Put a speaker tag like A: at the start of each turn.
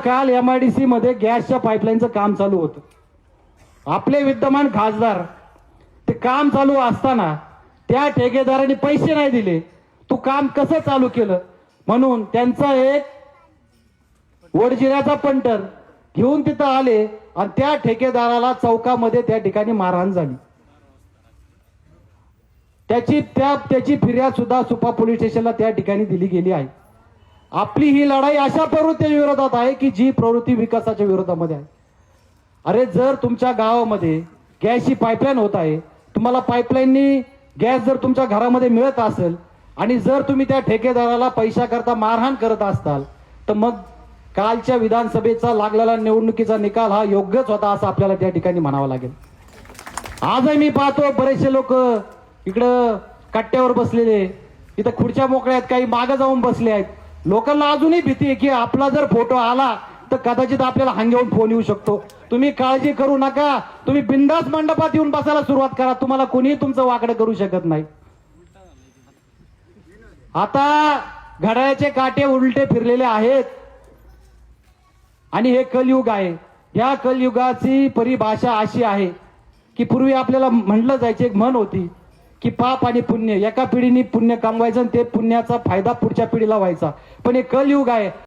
A: काल MIDC मध्ये गॅसच्या पाईपलाईनचं काम चालू होतं. आपले विद्यमान खासदार ते काम चालू असताना त्या ठेकेदाराने पैसे नाही दिले. तू काम कसं चालू केलं म्हणून त्यांचा एक वडजिऱ्याचा पंटर घेऊन तिथं आले आणि त्या ठेकेदाराला चौकामध्ये त्या ठिकाणी मारहाण झाली. त्याची फिर्याद सुद्धा सुपा पोलीस स्टेशनला त्या ठिकाणी दिली गेली आहे. आपली ही लढाई अशा प्रवृत्ती विरोधात आहे की जी प्रवृत्ती विकासाच्या विरोधामध्ये आहे. अरे जर तुमच्या गावामध्ये गॅसची पाईपलाईन होत आहे, तुम्हाला पाईपलाईननी गॅस जर तुमच्या घरामध्ये मिळत असेल आणि जर तुम्ही त्या ठेकेदाराला पैशाकरता मारहाण करत असताल तर मग कालच्या विधानसभेचा लागलेला निवडणुकीचा निकाल हा योग्यच होता असं आपल्याला त्या ठिकाणी म्हणावं लागेल. आजही मी पाहतो बरेचसे लोक इकडं कट्ट्यावर बसलेले, इथं खुर्च्या मोकळ्या आहेत, काही मागे जाऊन बसले आहेत. लोकांना अजूनही भीती आहे की आपला जर फोटो आला तर कदाचित आपल्याला हांगेवून फोन येऊ शकतो. तुम्ही काळजी करू नका, तुम्ही बिंदास मंडपात येऊन बसायला सुरुवात करा, तुम्हाला कोणीही तुमचं वाकडं करू शकत नाही. आता घड्याळाचे काटे उलटे फिरलेले आहेत आणि हे कलयुग आहे. या कलयुगाची परिभाषा अशी आहे की पूर्वी आपल्याला म्हटलं जायचे, एक म्हण होती की पाप आणि पुण्य, एका पिढीने पुण्य कमवायचं आणि ते पुण्याचा फायदा पुढच्या पिढीला व्हायचा. पण हे कलयुग आहे.